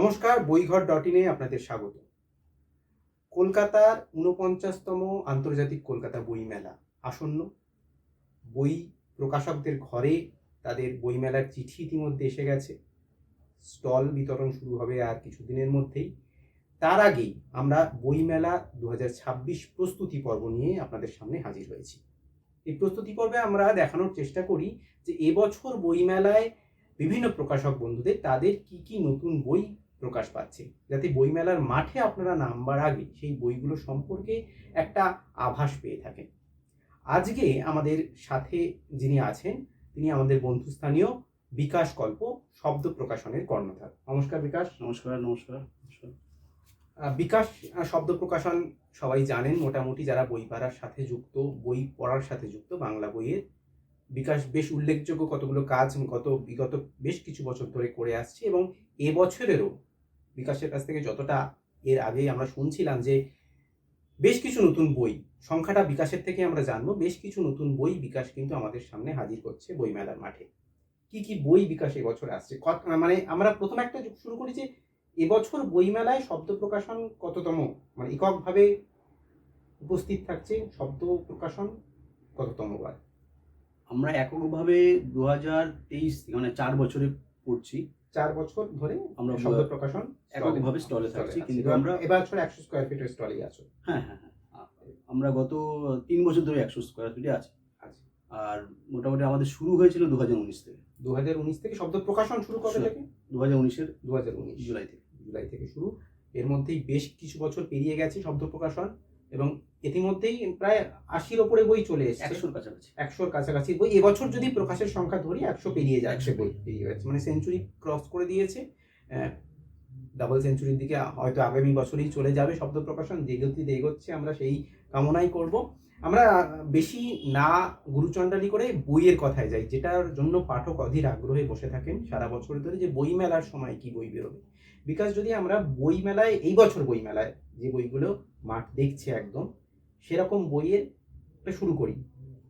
নমস্কার, বইঘর.in-এ আপনাদের স্বাগত। কলকাতার ৪৯তম আন্তর্জাতিক কলকাতা বইমেলা আসন্ন। বই প্রকাশকদের ঘরে তাদের বইমেলার চিঠি ইতিমধ্যে এসে গেছে। স্টল বিতরণ শুরু হবে আর কিছুদিনের মধ্যেই। তার আগেই আমরা বইমেলা ২০২৬ প্রস্তুতি পর্ব নিয়ে আপনাদের সামনে হাজির হয়েছি। এই প্রস্তুতি পর্বে আমরা দেখানোর চেষ্টা করি যে এবছর বইমেলায় বিভিন্ন প্রকাশক বন্ধুদের তাদের কি নতুন বই প্রকাশ পাচ্ছে, যাতে বইমেলার মাঠে আপনারা নামবার আগে সেই বইগুলো সম্পর্কে একটা আভাস পেয়ে থাকেন। আজকে আমাদের সাথে যিনি আছেন তিনি আমাদের বন্ধুস্থানীয় বিকাশ কল্প শব্দ প্রকাশনের কর্ণধার। নমস্কার বিকাশ। নমস্কার। বিকাশ শব্দ প্রকাশন সবাই জানেন, মোটামুটি যারা বই পড়ার সাথে যুক্ত, বই পড়ার সাথে যুক্ত বাংলা বইয়ের বিকাশ বেশ উল্লেখযোগ্য কতগুলো কাজ বিগত বেশ কিছু বছর ধরে করে আসছে, এবং এবছরেরও বিকাশের কাছ থেকে যতটা এর আগেই আমরা শুনছিলাম যে বেশ কিছু নতুন বই, সংখ্যাটা বিকাশের থেকে আমরা জানবো, বেশ কিছু নতুন বই বিকাশ কিন্তু আমাদের সামনে হাজির করছে বইমেলার মাঠে। কি বই বিকাশ এবছর আসছে, মানে আমরা প্রথম একটা শুরু করি যে এবছর বইমেলায় শব্দ প্রকাশন কততম, মানে এককভাবে উপস্থিত থাকছে শব্দ প্রকাশন কততম বার? আমরা এককভাবে ২০২৩ মানে ৪ বছরে পড়ছি। ৪ বছর ধরে আমরা শব্দ প্রকাশন এককভাবে স্টলে থাকছি, কিন্তু আমরা এবছর ১০০ স্কয়ার ফিটের স্টলেই আছো। হ্যাঁ, আমরা গত ৩ বছর ধরে ১০০ স্কয়ার ফিটে আছি। আর মোটামুটি আমাদের শুরু হয়েছিল ২০১৯ থেকে। ২০১৯ থেকে শব্দ প্রকাশন শুরু কবে থেকে? ২০১৯ জুলাই থেকে শুরু। এর মধ্যেই বেশ কিছু বছর পেরিয়ে গেছে শব্দ প্রকাশন, এবং ইতিমধ্যেই প্রায় ৮০-র ওপরে বই চলে এসেছে। ১০০-র কাছাকাছি বই এবছর যদি প্রকাশের সংখ্যা ধরি ১০০ পেরিয়ে যাচ্ছে, বই পেরিয়ে গেছে, মানে সেঞ্চুরি ক্রস করে দিয়েছে। ডাবল সেঞ্চুরির দিকে হয়তো আগামী বছরই চলে যাবে শব্দ প্রকাশন। যে গতিতে এগোচ্ছে আমরা সেই কামনাই করব। আমরা বেশি না গুরুচণ্ডালি করে বইয়ের কথায় যাই, যেটার জন্য পাঠক অধীর আগ্রহে বসে থাকেন সারা বছর ধরে, যে বই মেলার সময় কি বই বেরোবে। বিকাশ, যদি আমরা বই মেলায়, এই বছর বই মেলায় যে বইগুলো মাঠ দেখছে একদম সেরকম বইয়ের শুরু করি,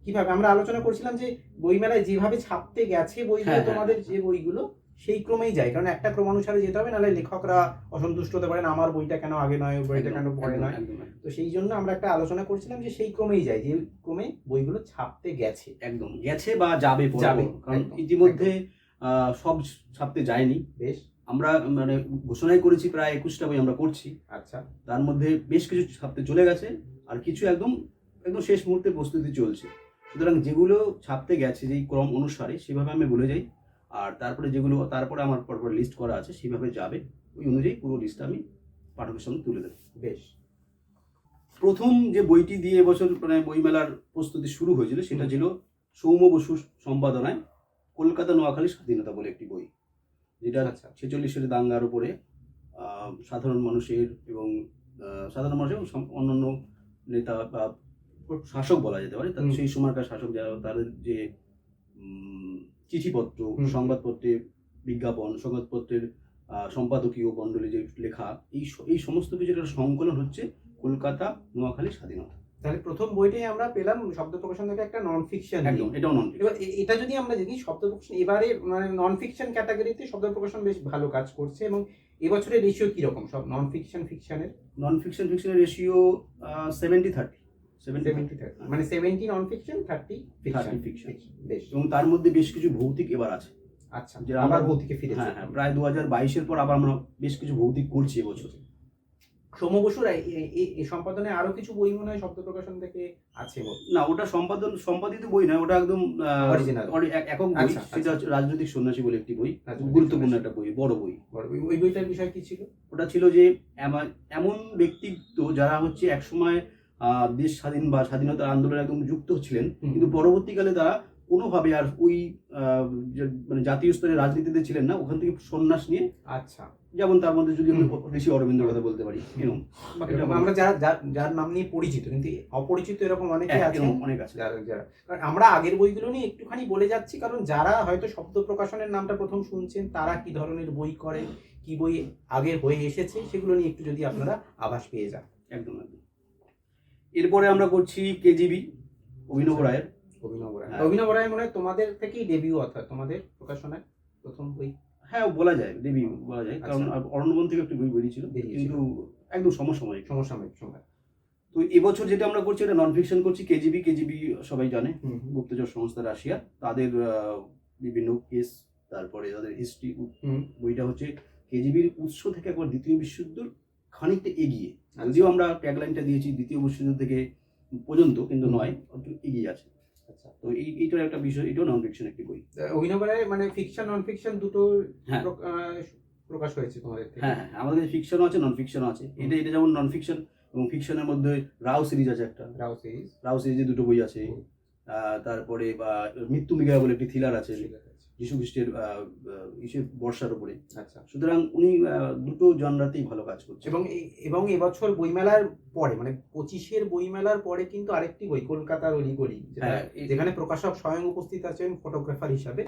কিভাবে আমরা আলোচনা করছিলাম যে বই মেলায় যেভাবে ছাপতে গেছে বইগুলো, তোমাদের যে বইগুলো সেই ক্রমেই যায়, কারণ একটা ক্রমানুসারে যেতে হবে, নাহলে লেখকরা অসন্তুষ্ট হতে পারেন, আমার বইটা কেন আগে নয়, বইটা কেন পরে নয়। তো সেই জন্য আমরা একটা আলোচনা করছিলাম যে সেই ক্রমেই যায়, যে ক্রমে বইগুলো ছাপতে গেছে, একদম গেছে বা যাবে, কারণ ইতিমধ্যে সব ছাপতে যায়নি। বেশ, আমরা মানে ঘোষণাই করেছি প্রায় ২১টা বই আমরা করছি। আচ্ছা, তার মধ্যে বেশ কিছু ছাপতে চলে গেছে, আর কিছু একদম শেষ মুহূর্তে প্রস্তুতি চলছে। সুতরাং যেগুলো ছাপতে গেছে যেই ক্রম অনুসারে সেভাবে আমি বলে যাই, আর তারপরে আমার পরপর লিস্ট করা আছে সেভাবে যাবে, ওই অনুযায়ী পুরো লিস্টটা আমি পাঠকের সামনে তুলে দেবো। বেশ, প্রথম যে বইটি দিয়ে এবছর মানে বইমেলার প্রস্তুতি শুরু হয়েছিল সেটা ছিল সৌম্য বসুর সম্পাদনায় কলকাতা নোয়াখালী স্বাধীনতা বলে একটি বই, যেটা ৪৬-এর দাঙ্গার উপরে সাধারণ মানুষের এবং অন্যান্য নেতা বা শাসক বলা যেতে পারে, সেই সময়কার শাসক যারা, তাদের যে চিঠিপত্র, সংবাদপত্রের বিজ্ঞাপন, সংবাদপত্রের সম্পাদকীয় মণ্ডলী যে লেখা, এই সমস্ত কিছুর একটা সংকলন হচ্ছে কলকাতা নোয়াখালী স্বাধীনতা। তাহলে প্রথম বইটাই আমরা পেলাম শব্দ প্রকাশন থেকে একটা নন ফিকশন। একদম, এটাও নন ফিকশন। এটা যদি আমরা দেখি শব্দ প্রকাশন এবারে মানে নন ফিকশন ক্যাটাগরিতে শব্দ প্রকাশন বেশ ভালো কাজ করছে, এবং এবছরের রেশিও কি রকম সব নন ফিকশনের? ফিকশনের রেশিও 70-30, মানে 70 নন ফিকশন, 30 ফিকশন। বেশ, এবং তার মধ্যে বেশ কিছু ভৌতিক এবার আছে। আচ্ছা, যে আবার ভৌতিকে ফিরেছে। হ্যাঁ, প্রায় 2022-এর পর আবার আমরা বেশ কিছু ভৌতিক করছি এবছর। সৌম্য বসুর এই সম্পাদনায় আরো কিছু বই মনে হয় শব্দ প্রকাশন থেকে আছে? না, ওটা সম্পাদিত বই নয়, ওটা একদম অরিজিনাল একক বই। সেটা হচ্ছে রাজনৈতিক সন্ন্যাসী বলে একটি বই, গুরুত্বপূর্ণ একটা বই, বড় বই। ওই বইটার বিষয় কি ছিল? ওটা ছিল যে এমন ব্যক্তিত্ব যারা হচ্ছে একসময় দেশ স্বাধীন বা স্বাধীনতার আন্দোলনে একদম যুক্ত ছিলেন, কিন্তু পরবর্তীকালে তারা কোনোভাবে আর ওই মানে জাতীয় স্তরে রাজনীতিতে ছিলেন না, ওখান থেকে সন্ন্যাস নিয়ে। আচ্ছা, যেমন তার মধ্যে যদি ঋষি অরবিন্দের কথা বলতে পারি, আমরা যার নাম নিয়ে পরিচিত কিন্তু অপরিচিত এরকম অনেকে আছে, অনেক আছে যারা আমরা আগের বইগুলো নিয়ে একটুখানি বলে যাচ্ছি, কারণ যারা হয়তো শব্দ প্রকাশনের নামটা প্রথম শুনছেন তারা কি ধরনের বই করে, কি বই আগে হয়ে এসেছে, সেগুলো নিয়ে একটু যদি আপনারা আভাস পেয়ে যান। একদম। এরপরে আমরা করছি কেজিবি, অভিনব রায়ের। অভিনব রায় মনে হয় তোমাদের থেকেই ডেবিউ, অর্থাৎ তোমাদের প্রকাশনায় প্রথম বই। হ্যাঁ বলা যায়, দেবী বলা যায়, কারণ অরণ্যবন থেকে একটি বই বেরিয়েছিল, কিন্তু একদম সমসাময়িক সময়। তো এবছর যেটা আমরা করছি এটা নন ফিকশন করছি। কেজিবি সবাই জানে, গুপ্তচর সংস্থা রাশিয়া, তাদের বিভিন্ন কেস, তারপরে তাদের হিস্ট্রি। বইটা হচ্ছে কেজিবির উৎস থেকে একবার দ্বিতীয় বিশ্বযুদ্ধ খানিকটা এগিয়ে, যদিও আমরা ট্যাগলাইনটা দিয়েছি দ্বিতীয় বিশ্বযুদ্ধ থেকে পর্যন্ত, কিন্তু নয়, একটু এগিয়ে আছে। আচ্ছা, তো এইটার একটা বিষয়, এটাও নন ফিকশন একটি বই। অভিনব রায় মানে ফিকশন নন ফিকশন দুটো প্রকাশ হয়েছে তোমাদের থেকে? হ্যাঁ, আমাদের ফিকশনও আছে, নন ফিকশনও আছে। এটা যেমন নন ফিকশন, এবং ফিকশনের মধ্যে রাও সিরিজ আছে একটা, রাও সিরিজে দুটো বই আছে। তারপরে বা মৃত্যু মিগায়া বলে একটি থ্রিলার আছে যিশু খ্রিস্টের বর্ষার উপরে। আচ্ছা, সুতরাং উনি দুটো জনরাতেই ভালো কাজ করছে। এবং এবছর বইমেলার পরে, মানে 25-এর বইমেলার পরে কিন্তু আরেকটি বই, কলকাতার অলিগলি, যেখানে প্রকাশক স্বয়ং উপস্থিত আছেন ফটোগ্রাফার হিসাবে,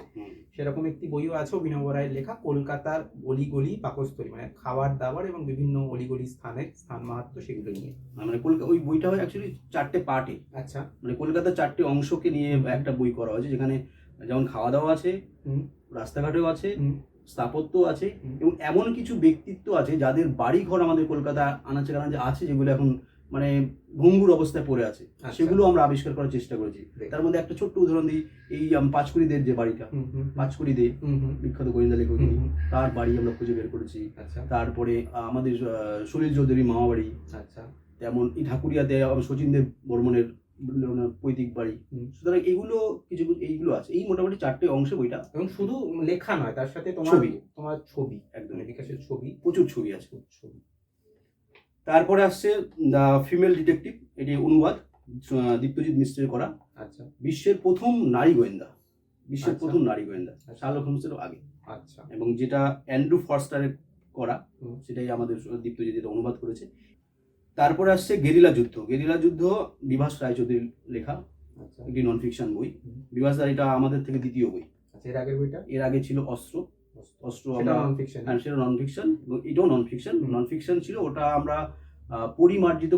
সেরকম একটি বইও আছে অভিনব রায়ের লেখা, কলকাতার অলিগলি পাকস্থলী, মানে খাবার দাবার এবং বিভিন্ন অলিগলি স্থান মাহাত্ম্য সেগুলো নিয়ে। মানে ওই বইটা হয় অ্যাকচুয়ালি 4টে পার্টে। আচ্ছা, মানে কলকাতার 4টে অংশকে নিয়ে একটা বই করা হয়েছে, যেখানে যেমন খাওয়া দাওয়া আছে, রাস্তাঘাটেও আছে, স্থাপত্য আছে, এবং এমন কিছু ব্যক্তিত্ব আছে যাদের বাড়ি ঘর আমাদের কলকাতা আনাচে কানাচে আছে, যেগুলো এখন মানে ভঙ্গুর অবস্থায় পড়ে আছে, সেগুলো আমরা আবিষ্কার করার চেষ্টা করেছি। তার মধ্যে একটা ছোট্ট উদাহরণ দিই, এই পাঁচকুড়িদের যে বাড়িটা, পাঁচকুড়ি দে বিখ্যাত গোয়েন্দা লেখক, তার বাড়ি আমরা খুঁজে বের করেছি। তারপরে আমাদের সলিল চৌধুরী মামা বাড়ি, তেমন এই ঢাকুরিয়াতে শচীন দেব বর্মনের পৈতৃক বাড়ি। সুতরাং এইগুলো আছে, এই মোটামুটি 4টে অংশে বইটা। এবং শুধু লেখা নয়, তার সাথে তোমার ছবি, একদম বিকাশের ছবি, প্রচুর ছবি আছে। তারপরে আসছে দ্য ফিমেল ডিটেকটিভ, এটি অনুবাদ দীপ্তজিৎ মিশ্রের করা। আচ্ছা, বিশ্বের প্রথম নারী গোয়েন্দা, শার্লক হোমসেরও আগে। আচ্ছা, এবং যেটা অ্যান্ড্রু ফরস্টারের করা, সেটাই আমাদের দীপ্তজিৎ অনুবাদ করেছে। তারপরে আসছে গেরিলা যুদ্ধ, বিভাস রায়চৌধুরীর লেখা একটি নন ফিকশন বই। বিভাস দা এটা আমাদের থেকে দ্বিতীয় বই। এর আগের বইটা, এর আগে ছিল অস্ত্র, সেটা নন ফিকশন, এটাও নন ফিকশন ছিল। ওটা আমরা পরিমার্জিত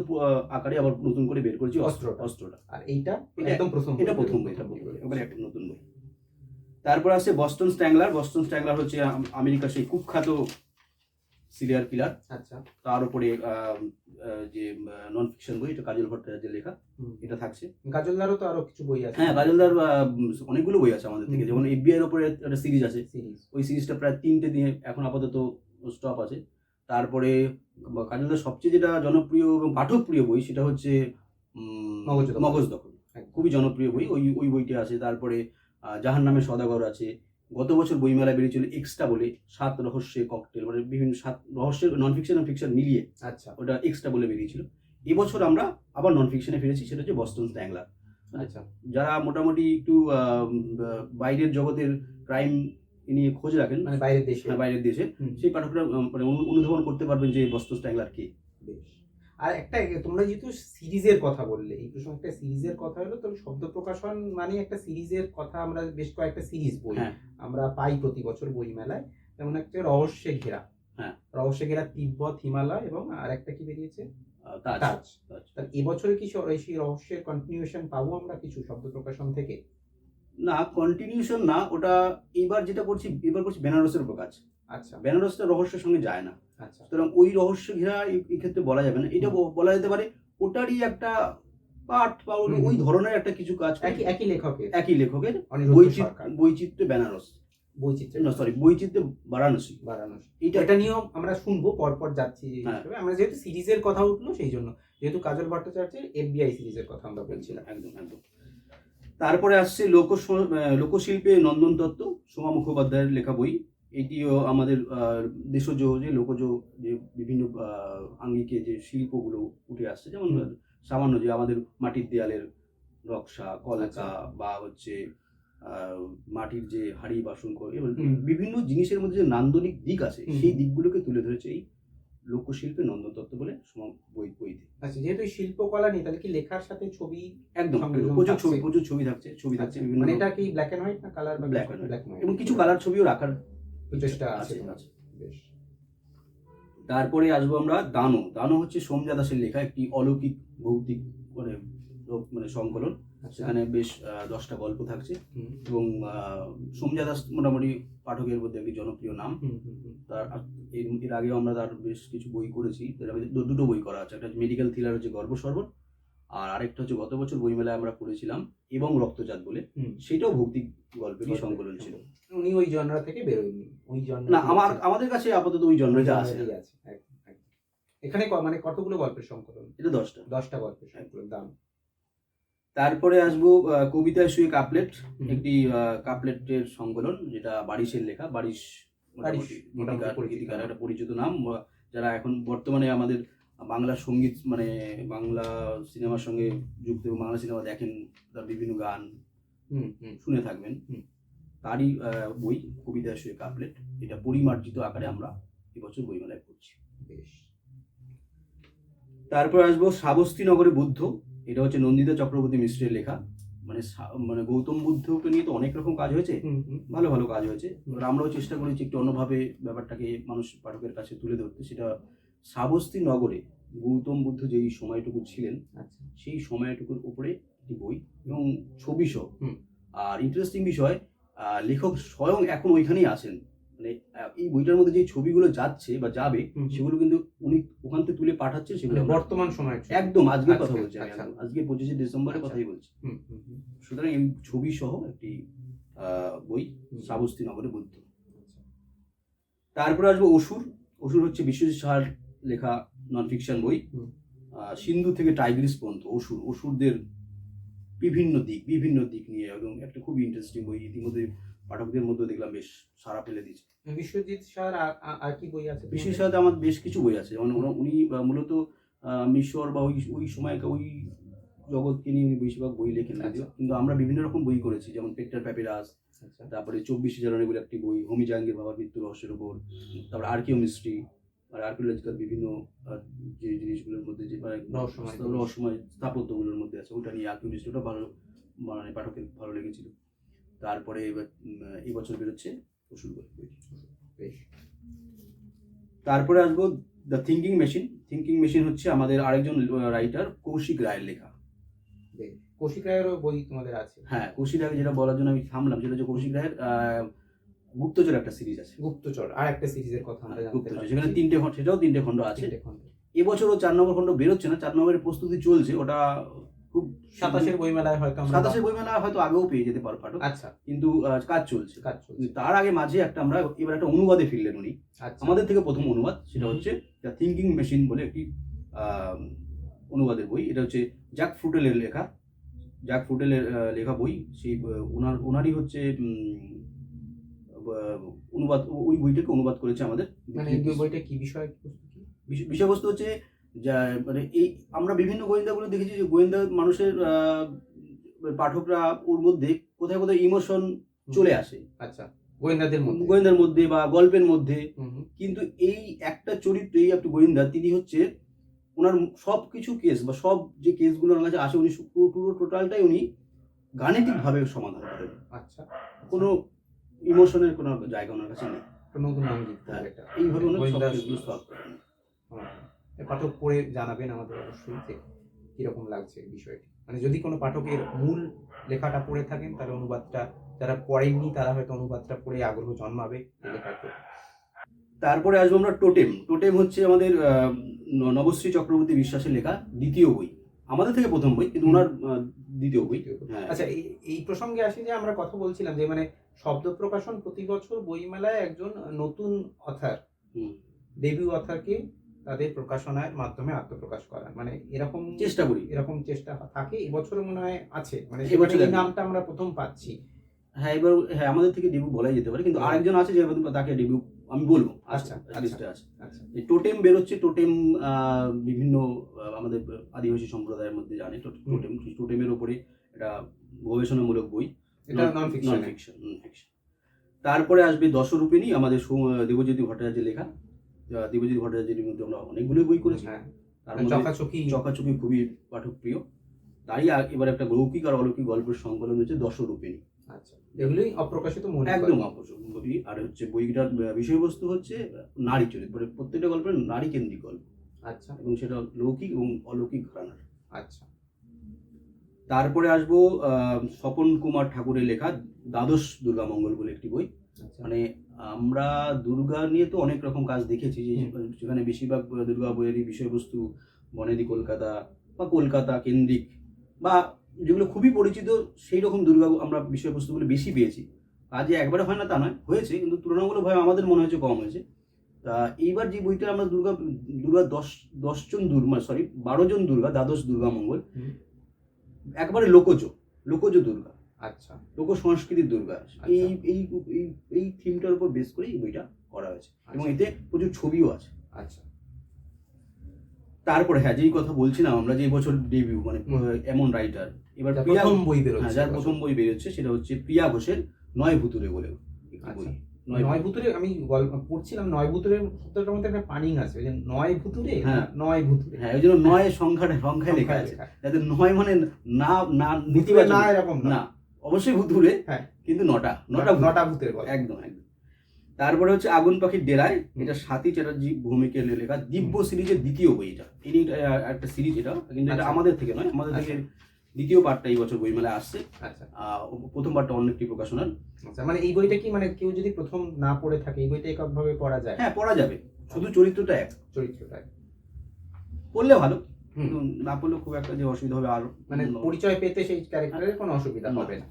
আকারে আবার নতুন করে বের করেছি, অস্ত্রটা। আর এটা প্রথম বই, এবারে একটা নতুন বই। তারপর আসছে বস্টন স্ট্যাংলার হচ্ছে আমেরিকার সেই কুখ্যাত সিরিয়াল কিলার। আচ্ছা, তার উপরে যে নন ফিকশন বই, এটা কাজল ভট্টাচার্যের লেখা, এটা থাকছে। কাজলদারও তো আরো কিছু বই আছে। হ্যাঁ, কাজলদার অনেকগুলো বই আছে আমাদের থেকে, যেমন FBI এর উপরে একটা সিরিজ আছে, ওই সিরিজটা প্রায় 3টে দিয়ে এখন আপাতত স্টপ আছে। তারপরে কাজলদার সবচেয়ে যেটা জনপ্রিয় এবং পাঠকপ্রিয় বই, সেটা হচ্ছে মগজ দখল, খুবই জনপ্রিয় বই, ওই বইটা আছে। তারপরে জাহান্নামের সওদাগর আছে। গত বছর বইমেলা বেরিয়েছিল এক্সট্রা বলে, 7 রহস্যের ককটেল, মানে বিভিন্ন 7 রহস্যের নন ফিকশন এবং ফিকশন মিলিয়ে। আচ্ছা, ওটা এক্সট্রা বলে বেরিয়েছিল। এবছর আমরা আবার নন ফিকশনে ফিরেছি, সেটা হচ্ছে বস্টন স্ট্যাংলার। আচ্ছা, যারা মোটামুটি একটু বাইরের জগতের ক্রাইম নিয়ে খোঁজ রাখেন, মানে বাইরের দেশে, সেই পাঠকরা মানে অনুধাবন করতে পারবেন যে বস্টন স্ট্যাংলার কে। আর একটা, তোমরা যেহেতু সিরিজের কথা বললে, এই প্রসঙ্গে একটা সিরিজের কথা হলো, তো শব্দ প্রকাশন মানে একটা সিরিজের কথা, আমরা বেশ কয়েকটা সিরিজ বই আমরা পাই প্রতি বছর বই মেলায়। যেমন একটা রহস্যে ঘেরা তিব্বত, হিমালয়, এবং আর একটা কি বেরিয়েছে, তাজ। এবছরে কি সেই রহস্যের কন্টিনিউশন পাবো আমরা কিছু শব্দ প্রকাশন থেকে? না, কন্টিনিউশন না, ওটা এবার করছি বেনারসের প্রকাশ। আচ্ছা, বেনারসটা রহস্যের সঙ্গে যায় না। আচ্ছা, সুতরাং ওই রহস্য ঘেরা এই ক্ষেত্রে বলা যাবে না, এটা বলা যেতে পারে ওটারই একটা পার্ট বা ওই ধরনের একটা কিছু কাজ, একই লেখকের বৈচিত্র্য বেনারস, বৈচিত্র্য বারাণসী। এটা নিয়েও আমরা শুনবো, পরপর যাচ্ছি। আমরা যেহেতু সিরিজের কথা উঠলো, সেই জন্য, যেহেতু কাজল ভট্টাচার্যের FBI সিরিজের কথা আমরা বলছিলাম। একদম। তারপরে আসছে লোকশিল্পে নন্দন দত্ত, সোমা মুখোপাধ্যায়ের লেখা বই। এটিও আমাদের দেশজ যে লোকজ যে বিভিন্ন আঙ্গিকে যে শিল্পগুলো উঠে আসছে, যেমন সামান্য যে আমাদের মাটির দেয়ালের নকশা, কলকা, বা হচ্ছে মাটির যে হাড়ি বাসন, বিভিন্ন জিনিসের মধ্যে যে নান্দনিক দিক আছে, সেই দিকগুলোকে তুলে ধরেছে এই লোকশিল্পে নন্দন দত্ত বলে বইতে। আচ্ছা, যেহেতু শিল্পকলা নেই, তাহলে কি লেখার সাথে ছবি? একদম, প্রচুর ছবি থাকছে বিভিন্ন। মানে এটা কি ব্ল্যাক এন্ড হোয়াইট না কালার? ব্ল্যাক এন্ড হোয়াইট, এবং কিছু কালার ছবিও রাখার চেষ্টা আছে। বেশ। তারপরে আসবো আমরা দানো হচ্ছে সোমজা দাসের লেখা একটি অলৌকিক ভৌতিক মানে সংকলন। সেখানে বেশ 10টা গল্প থাকছে হুম, এবং সোমজা দাস মোটামুটি পাঠকের মধ্যে একটি জনপ্রিয় নাম। হুম, হুম, হুম। তার এর আগেও আমরা তার বেশ কিছু বই করেছি, তার আগে দুটো বই করা আছে, একটা মেডিকেল থ্রিলার হচ্ছে গর্ভসর্বণ, আর আরেকটা হচ্ছে গত বছর বইমেলায় আমরা করেছিলাম এবং রক্তজাত বলে, হুম। সেটাও ভৌতিক গল্পেরই সংকলন ছিল। উনি ওই জনরা থেকে বেরোয়নি, ওই জনরা না, আমাদের কাছে আপাতত ওই জনরাই আছে। আছে একদম, একদম। এখানে মানে কতগুলো গল্পের সংকলন? এটা 10টা। 10টা গল্পের সংকলন। দাম? তারপরে আসবো কবিতায় শুয়ে কাপলেট, হুম। একটি কাপলেটের সংকলন, যেটা বারিশের লেখা। বারিশ মোটামুটি গীতিকার একটা পরিচিত নাম, যারা এখন বর্তমানে আমাদের বাংলা সঙ্গীত মানে বাংলা সিনেমার সঙ্গে যুক্ত এবং বাংলা সিনেমা দেখেন, তার বিভিন্ন গান হুম, হুম, শুনে থাকবেন। হুম। তারই বই কবিতায় শুয়ে কাপলেট, এটা পরিমার্জিত আকারে আমরা এবছর বইমেলায় করছি। বেশ। তারপর আসবো শ্রাবস্তীনগরে বুদ্ধ, এটা হচ্ছে নন্দিতা চক্রবর্তী মিশ্রের লেখা। মানে গৌতম বুদ্ধকে নিয়ে তো অনেক রকম কাজ হয়েছে, হুম, হুম। ভালো ভালো কাজ হয়েছে। এবার আমরাও চেষ্টা করেছি একটু অন্যভাবে ব্যাপারটাকে মানুষ পাঠকের কাছে তুলে ধরতে। সেটা শ্রাবস্তীনগরে গৌতম বুদ্ধ যেই সময়টুকু ছিলেন, আচ্ছা। সেই সময়টুকুর উপরে একটি বই এবং ছবি সহ। হুম। আর ইন্টারেস্টিং বিষয়, লেখক স্বয়ং এখন ওইখানেই আছেন। মানে এই বইটার মধ্যে যে ছবিগুলো যাচ্ছে বা যাবে, হুম। সেগুলো কিন্তু উনি ওখান থেকে তুলে পাঠাচ্ছেন, সেগুলো মানে আমরা- বর্তমান সময়ের ছবি। একদম আজকের আচ্ছা, কথা বলছি আমি, আচ্ছা। আজকে 25শে ডিসেম্বরের আচ্ছা। কথাই বলছি। হুম, হুম, হুম। সুতরাং এই ছবি সহ একটি বই, হুম। শ্রাবস্তীনগরে বুদ্ধ। আচ্ছা। তারপরে আসবো অসুর। অসুর হচ্ছে বিশ্বজিৎ সাহার লেখা নন ফিকশন বই। হুম। সিন্ধু থেকে টাইগ্রিস পর্যন্ত অসুরদের বিভিন্ন দিক নিয়ে, এবং একটা খুব ইন্টারেস্টিং বই। ইতিমধ্যে পাঠকদের মধ্যে দেখলাম বেশ সাড়া ফেলে দিয়েছে। বিশ্বজিৎ স্যার আর কি বই আছে? বিশ্বজিৎ সাহাতে আমার বেশ কিছু বই আছে, যেমন উনি মূলত মিশর বা ওই সময়কে ওই জগৎকে নিয়ে উনি বেশিরভাগ বই লেখেন না, আচ্ছা। কিন্তু আমরা বিভিন্ন রকম বই করেছি, যেমন পেট্টার প্যাপিরাস, আচ্ছা। তারপরে 24শে জানুয়ারি বলে একটি বই, হোমি জাহাঙ্গীর বাবার মৃত্যু রহস্যের উপর, তারপর আর্কিওমিস্ট্রি আর আর্কিওলজিক্যাল বিভিন্ন যে জিনিসগুলোর মধ্যে যে রহস্যময় স্থাপত্যগুলোর মধ্যে আছে, ওটা নিয়ে আর্কিওমিস্ট্রি, ওটা ভালো, মানে পাঠকের ভালো লেগেছিল। তারপরে এই বছর বেরোচ্ছে অসুর বই। বেশ। তারপরে আসবো the thinking machine. Thinking machine হচ্ছে আমাদের আরেকজন রাইটার কৌশিক রায়ের লেখা। বেশ। কৌশিক রায়েরও বই তোমাদের আছে? হ্যাঁ, কৌশিক রায় যেটা বলার জন্য আমি থামলাম, সেটা হচ্ছে কৌশিক রায়ের গুপ্তচর একটা সিরিজ আছে। গুপ্তচর আর একটা সিরিজের কথা আমরা জানতে গুপ্তচর, পারছি। সেখানে 3টে খণ্ড, সেটাও 3টে খণ্ড আছে। 3টে খণ্ড। এবছরও 4 নম্বর খণ্ড বেরোচ্ছে না, 4 নম্বরের প্রস্তুতি চলছে। ওটা খুব 27-এর বইমেলায় হয়তো আমরা 27-এর বইমেলা হয়তো আগেও পেয়ে যেতে পারো পাঠক, আচ্ছা। কিন্তু কাজ চলছে। কাজ চলছে। তার আগে মাঝে আমরা এবার একটা অনুবাদে ফিরলেন উনি, আচ্ছা। আমাদের থেকে প্রথম অনুবাদ। সেটা হচ্ছে দ্য থিঙ্কিং মেশিন বলে একটি অনুবাদের বই। এটা হচ্ছে জ্যাক ফ্রুটেলের লেখা, জ্যাক ফ্রুটেলের লেখা বই। সেই ওনারই হচ্ছে অনুবাদ, ওই বইটাকে অনুবাদ করেছে আমাদের। মানে এই বইটা কি বিষয়? বিষয়বস্তু হচ্ছে যা, মানে এই আমরা বিভিন্ন গোয়েন্দাগুলো দেখেছি যে গোয়েন্দা মানুষের পাঠকরা ওর মধ্যে কোথায় কোথায় ইমোশন চলে আসে। আচ্ছা। গোয়েন্দার মধ্যে বা গল্পের মধ্যে, কিন্তু এই একটা চরিত্র, এই একটা গোয়েন্দা, তিনি হচ্ছে ওনার সব কিছু কেস বা সব যে কেসগুলো ওনার কাছে আসে, উনি পুরো টোটালটাই উনি গাণিতিক ভাবে সমাধান করেন। আচ্ছা। কোনো ইমোশনের কোনো জায়গা ওনার কাছে নেই। নতুন নাম লিখতে হবে এটা। এইভাবে উনি গোয়েন্দা সবকিছু সলভ করেন। পাঠক পড়ে জানাবেন আমাদের অবশ্যই যে কিরকম লাগছে বিষয়টি। মানে যদি কোনো পাঠকের মূল লেখাটা পড়ে থাকেন, তাহলে অনুবাদটা, যারা পড়েননি তারা হয়তো অনুবাদটা পড়ে আগ্রহ জন্মাবে লেখাতে। তারপরে আসবো আমরা টোটেম। টোটেম হচ্ছে আমাদের নবশ্রী চক্রবর্তী বিশ্বাসের লেখা দ্বিতীয় বই, আমাদের থেকে প্রথম বই, কিন্তু ওনার দ্বিতীয় বই। আচ্ছা, এই প্রসঙ্গে আসি যে আমরা কথা বলছিলাম যে মানে শব্দ প্রকাশন প্রতি বছর বইমেলায় একজন নতুন অথার, ডেবিউ অথারকে তাদের প্রকাশনার মাধ্যমে আত্মপ্রকাশ করার, মানে এরকম চেষ্টা করি, এরকম চেষ্টা থাকে। এবছরও মনে হয় আছে, মানে এবছর এই নামটা আমরা প্রথম পাচ্ছি। হ্যাঁ, এবার হ্যাঁ আমাদের থেকে ডেবিউ বলাই যেতে পারে, কিন্তু আরেকজন আছে যে তাকে ডেবিউ আমি বলবো। আচ্ছা, লিস্টে আছে। এই টোটেম বেরোচ্ছে। টোটেম বিভিন্ন আমাদের আদিবাসী সম্প্রদায়ের মধ্যে জানে টোটেমের উপরে এটা গবেষণামূলক বই, এটা নন ফিকশন। তারপরে আসবে দশরূপিণী, আমাদের দেবজ্যোতি ভট্টাচার্যের লেখা। দেবজ্যোতি ভট্টাচার্যের মধ্যে আমরা অনেকগুলো বই করেছি, তার মধ্যে চকাচকি খুবই পাঠক প্রিয়। তারই এবার একটা লৌকিক আর অলৌকিক গল্পের সংকলন হচ্ছে দশরূপিণী। আচ্ছা, এগুলোই অপ্রকাশিত মনে, একদম অপ্রকাশিত। আর হচ্ছে বইটার বিষয়বস্তু হচ্ছে নারী চরিত্র, প্রত্যেকটা গল্পের নারী কেন্দ্রিক গল্প। আচ্ছা। এবং সেটা লৌকিক এবং অলৌকিক ঘরানার। আচ্ছা। তারপরে আসবো স্বপন কুমার ঠাকুরের লেখা দ্বাদশ দুর্গামঙ্গল বলে একটি বই। মানে আমরা দুর্গা নিয়ে তো অনেক রকম কাজ দেখেছি, যেখানে বেশিরভাগ দুর্গা বইয়েরই বিষয়বস্তু বনেদি কলকাতা বা কলকাতা কেন্দ্রিক বা যেগুলো খুবই পরিচিত সেই রকম দুর্গা আমরা বিষয়বস্তুগুলো বেশি পেয়েছি। কাজে একবারে হয় না তা নয়, হয়েছে, কিন্তু তুলনামূলকভাবে আমাদের মনে হচ্ছে কম হয়েছে। তা এইবার যে বইটা আমরা দুর্গা 10 জন দুর্গা, 12 জন দুর্গা, দ্বাদশ দুর্গামঙ্গল, একবারে লোকজ দুর্গা, আচ্ছা, লোক সংস্কৃতির দুর্গা, এই এই এই এই থিমটার উপর বেস করে এই বইটা করা হয়েছে এবং এতে প্রচুর ছবিও আছে। আচ্ছা, তারপরে হ্যাঁ, যেই কথা বলছিলাম আমরা, যে বছর ডেবিউ মানে এমন রাইটার, এবার প্রথম বই বেরোচ্ছে, যার প্রথম বই বেরোচ্ছে সেটা হচ্ছে প্রিয়া ঘোষের নয় ভুতুরে বলে বই। নয় ভুতুরে আমি পড়ছিলাম, নয় ভুতুরের শব্দটার মধ্যে একটা পানিং আছে, ওই যে নয় ভুতুরে, হ্যাঁ নয় ভুতুরে, হ্যাঁ, ওই জন্য নয় সংখ্যায় লেখা আছে, যাতে নয় মানে না না না এরকম না, অবশ্যই ভুতুরে, হ্যাঁ, কিন্তু নটা ভূতের গল্প, একদম একদম। তারপরে হচ্ছে আগুন পাখির ডেরায়, এটা স্বাতী চ্যাটার্জি ভৌমিকের লেখা দিব্য সিরিজের দ্বিতীয় বই। এটা একটা সিরিজ, এটা কিন্তু এটা আমাদের থেকে নয়, আমাদের থেকে দ্বিতীয় পার্টটা এই বছর বইমেলায় আসছে। আচ্ছা, প্রথম পার্টটা অন্য একটি প্রকাশনার। আচ্ছা, মানে এই বইটা কি মানে কেউ যদি প্রথম না পড়ে থাকে এই বইটা এককভাবে পড়া যায়? হ্যাঁ, পড়া যাবে, শুধু চরিত্রটা পড়লে ভালো, কিন্তু না পড়লে খুব একটা যে অসুবিধা হবে, আর মানে পরিচয় পেতে সেই ক্যারেক্টারের কোনো অসুবিধা হবে না।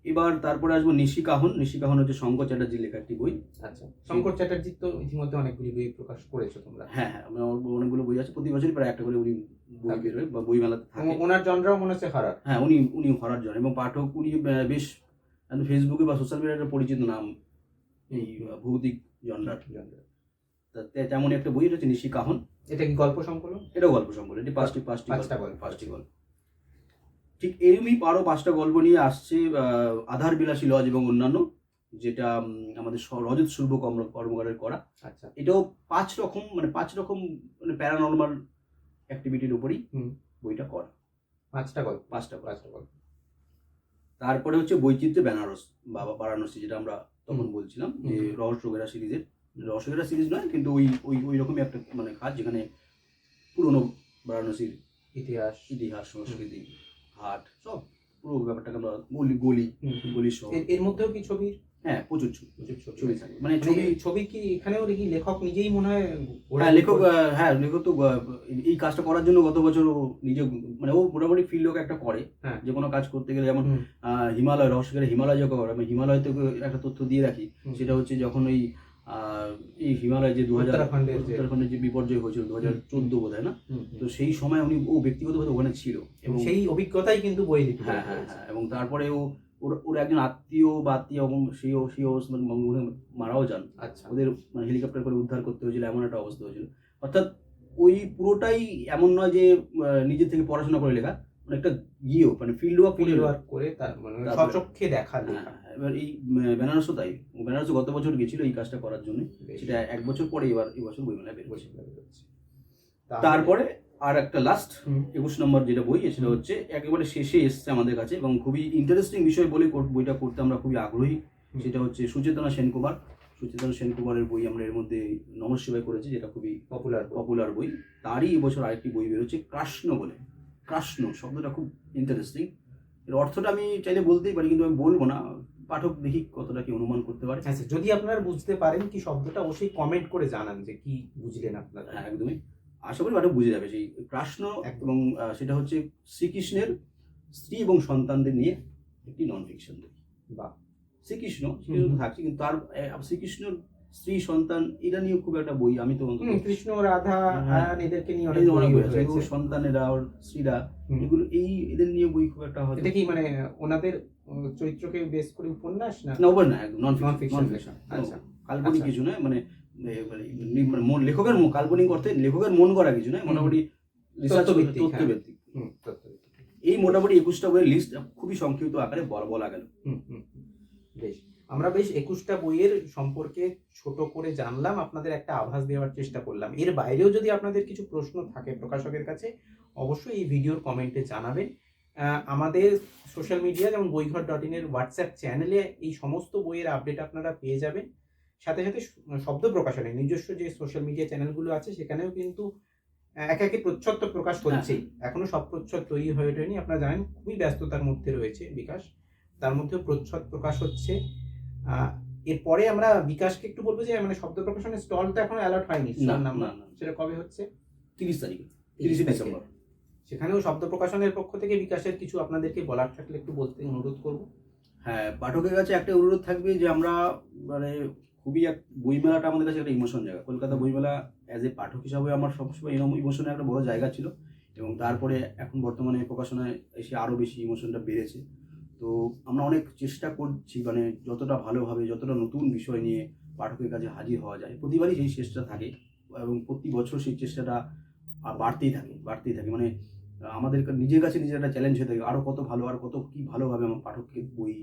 এবার তারপরে আসবো নিশিকাহন হচ্ছে শঙ্কর চ্যাটার্জির লেখা একটি বই। আচ্ছা, শঙ্কর চ্যাটার্জি তো ইতিমধ্যে অনেকগুলি বই প্রকাশ করেছো তোমরা। হ্যাঁ হ্যাঁ, অনেকগুলো বই আছে, প্রতি বছরই প্রায় একটা করে উনি বই বেরোয় বা বই মেলাতে থাকে। ওনার জনরাও মনে হচ্ছে হরর। হ্যাঁ, উনি হরর জন, এবং পাঠক উনি বেশ ফেসবুকে বা সোশ্যাল মিডিয়াতে পরিচিত নাম এই ভৌতিক জনরার। তেমনই একটা বই, এটা হচ্ছে নিশিকাহন। এটা কি গল্প সংকলন? এটাও গল্প সংকলন, এটি পাঁচটি গল্প। ঠিক এরকমই আরো 5টা গল্প নিয়ে আসছে আধার বিলাসী লজ এবং অন্যান্য, যেটা আমাদের রজত শুভ কর্মকারের করা। আচ্ছা, এটাও 5 রকম মানে প্যারানর্মাল অ্যাক্টিভিটির উপরই বইটা করা। 5টা গল্প। তারপরে হচ্ছে বৈচিত্র্য বেনারস বাবা বারাণসী, যেটা আমরা তখন বলছিলাম যে রহস্যগেরা সিরিজ নয়, কিন্তু ওই রকমই একটা মানে কাজ, যেখানে পুরনো বারাণসীর ইতিহাস সংস্কৃতি হাট সব পুরো ব্যাপারটাকে আমরা গলি সহ। এর মধ্যেও কি ছবি? হ্যাঁ, প্রচুর ছবি থাকে, মানে ছবি কি এখানেও দেখি লেখক নিজেই মনে হয়। হ্যাঁ, লেখক তো এই কাজটা করার জন্য গত বছর নিজে মানে ও মোটামুটি ফিল্ড লোক একটা করে, যে কোনো কাজ করতে গেলে, যেমন রহস্যকারী হিমালয় যখন আমি হিমালয় থেকে একটা তথ্য দিয়ে রাখি, সেটা হচ্ছে যখন এই হিমালয় যে উত্তরাখণ্ডের যে বিপর্যয় হয়েছিল 2014 বোধ হয় না, তো সেই সময় ও ব্যক্তিগতভাবে ওখানে ছিল এবং সেই অভিজ্ঞতাই কিন্তু বই লিখে। হ্যাঁ হ্যাঁ হ্যাঁ, এবং তারপরে ওর একজন আত্মীয় সেই অবস্থায় মারাও যান। আচ্ছা, ওদের মানে হেলিকপ্টার করে উদ্ধার করতে হয়েছিল, এমন একটা অবস্থা হয়েছিল। অর্থাৎ ওই পুরোটাই এমন নয় যে নিজের থেকে পড়াশোনা করে লেখা, একটা গিয়েও মানে ফিল্ড ওয়ার্ক করে তার মানে সচক্ষে দেখা। এবার এই বেনারসও তাই, বেনারসও গত বছর গেছিল এই কাজটা করার জন্য, সেটা 1 বছর পরে এই বছর বইমেলায় বেরোচ্ছে। তারপরে আর একটা লাস্ট 21 নম্বর যেটা বই, সেটা হচ্ছে একেবারে শেষে এসছে আমাদের কাছে এবং খুবই ইন্টারেস্টিং বিষয় বলে বইটা করতে আমরা খুবই আগ্রহী। সেটা হচ্ছে সুচেতনা সেনকুমারের বই। আমরা এর মধ্যে নমঃশিবায় করেছি, যেটা খুবই পপুলার বই। তারই এবছর আরেকটি বই বেরোচ্ছে কৃষ্ণ বলে। কৃষ্ণ শব্দটা খুব ইন্টারেস্টিং, এর অর্থটা আমি চাইলে বলতেই পারি, কিন্তু আমি বলবো না, পাঠক দেখি কতটা কি অনুমান করতে পারে। আচ্ছা, যদি আপনারা বুঝতে পারেন কি শব্দটা, অবশ্যই কমেন্ট করে জানান যে কি বুঝলেন আপনারা। হ্যাঁ, একদমই, আশা করি পাঠক বুঝে যাবে সেই কৃষ্ণ। এবং সেটা হচ্ছে শ্রীকৃষ্ণের স্ত্রী এবং সন্তানদের নিয়ে একটি নন ফিকশন বই। বা শ্রীকৃষ্ণ থাকছে, কিন্তু তার শ্রীকৃষ্ণের স্ত্রী সন্তান এটা নিয়ে খুব একটা বই আমি তো কৃষ্ণ রাধা এদেরকে নিয়ে অনেক বই আছে, সন্তানেরা ওর স্ত্রীরা, এগুলো এদের নিয়ে বই খুব একটা হয়। এটা কি মানে ওনাদের চরিত্রকে বেস করে উপন্যাস না? না, একদম নন ফিকশন। আচ্ছা, কাল্পনিক কিছু নয়, মানে লেখকের কাল্পনিক অর্থে লেখকের মন করা কিছু নয়, মোটামুটি তথ্যভিত্তিক। এই মোটামুটি 21টা বইয়ের লিস্ট খুবই সংক্ষিপ্ত আকারে বলা গেল। বেশ, আমরা বেশ 21টা বইয়ের সম্পর্কে ছোট করে জানলাম, আপনাদের একটা আভাস দেওয়ার চেষ্টা করলাম। এর বাইরেও যদি আপনাদের কিছু প্রশ্ন থাকে প্রকাশকের কাছে, অবশ্যই এই ভিডিওর কমেন্টে জানাবেন। আমাদের সোশ্যাল মিডিয়া যেমন বইঘর.in এর হোয়াটসঅ্যাপ চ্যানেলে এই সমস্ত বইয়ের আপডেট আপনারা পেয়ে যাবেন। সাথে সাথে শব্দ প্রকাশনের নিজস্ব যে সোশ্যাল মিডিয়া চ্যানেলগুলো আছে সেখানেও কিন্তু একে একে প্রচ্ছদ তো প্রকাশ হচ্ছেই, এখনো সব প্রচ্ছদ তৈরি হয়ে ওঠেনি, আপনারা জানেন খুবই ব্যস্ততার মধ্যে রয়েছে বিকাশ, তার মধ্যেও প্রচ্ছদ প্রকাশ হচ্ছে। এরপরে আমরা বিকাশকে একটু বলবো যে মানে শব্দ প্রকাশনের স্টল তো এখনো অ্যালার্ট হয়নি, না, নাম্বার না। সেটা কবে হচ্ছে? 30 তারিখে, 30 ডিসেম্বর। সেখানেও শব্দ প্রকাশনের পক্ষ থেকে বিকাশের কিছু আপনাদেরকে বলার থাকলে একটু বলতে অনুরোধ করবো। হ্যাঁ, পাঠকের কাছে একটা অনুরোধ থাকবে যে আমরা মানে খুবই বইমেলাটা আমাদের কাছে একটা ইমোশন জায়গা। কলকাতা বইমেলা অ্যাজ এ পাঠক হিসাবে আমার সবসময় এরকম ইমোশনের একটা বড় জায়গা ছিল, এবং তারপরে এখন বর্তমানে প্রকাশনায় এসে আরও বেশি ইমোশনটা বেড়েছে। তো আমরা অনেক চেষ্টা করছি মানে যতটা ভালোভাবে, যতটা নতুন বিষয় নিয়ে পাঠকের কাছে হাজির হওয়া যায়, প্রতিবারই সেই চেষ্টা থাকে, এবং প্রতি বছর সেই চেষ্টাটা বাড়তেই থাকে। মানে আমাদের নিজের কাছে নিজের একটা চ্যালেঞ্জ হয়ে থাকে, আরও কত ভালো, আর কত কী ভালোভাবে আমার পাঠককে বই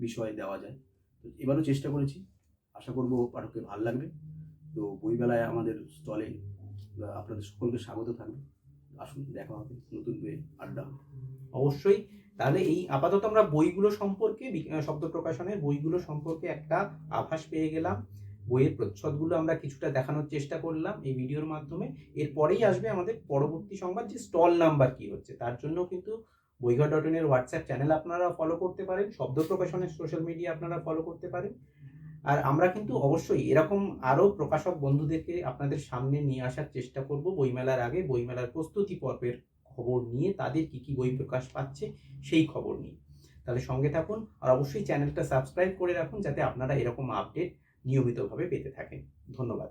বিষয় দেওয়া যায়। তো এবারও চেষ্টা করেছি, আশা করব পাঠককে ভালো লাগবে। তো বইমেলায় আমাদের স্টলে আপনাদের সকলকে স্বাগত থাকবে, আসুন, দেখা হবে, নতুন বইয়ে আড্ডা হবে। অবশ্যই। তাহলে এই আপাতত আমরা বইগুলো সম্পর্কে, শব্দ প্রকাশনের বইগুলো সম্পর্কে একটা আভাস পেয়ে গেলাম, বইয়ের প্রচ্ছদগুলো আমরা কিছুটা দেখানোর চেষ্টা করলাম এই ভিডিওর মাধ্যমে। এরপরেই আসবে আমাদের পরবর্তী সংবাদ, যে স্টল নাম্বার কি হচ্ছে। তার জন্য কিন্তু বইঘর.in এর হোয়াটসঅ্যাপ চ্যানেল আপনারা ফলো করতে পারেন, শব্দ প্রকাশনের সোশ্যাল মিডিয়া আপনারা ফলো করতে পারেন। আর আমরা কিন্তু অবশ্যই এরকম আরো প্রকাশক বন্ধুদেরকে আপনাদের সামনে নিয়ে আসার চেষ্টা করব বইমেলার আগে, বইমেলার প্রস্তুতি পর্বের খবর নিয়ে, তাদের কি কি বই প্রকাশ পাচ্ছে সেই খবর নিয়ে। তাহলে সঙ্গে থাকুন, আর অবশ্যই চ্যানেলটা সাবস্ক্রাইব করে রাখুন যাতে আপনারা এরকম আপডেট নিয়মিতভাবে পেতে থাকেন। ধন্যবাদ।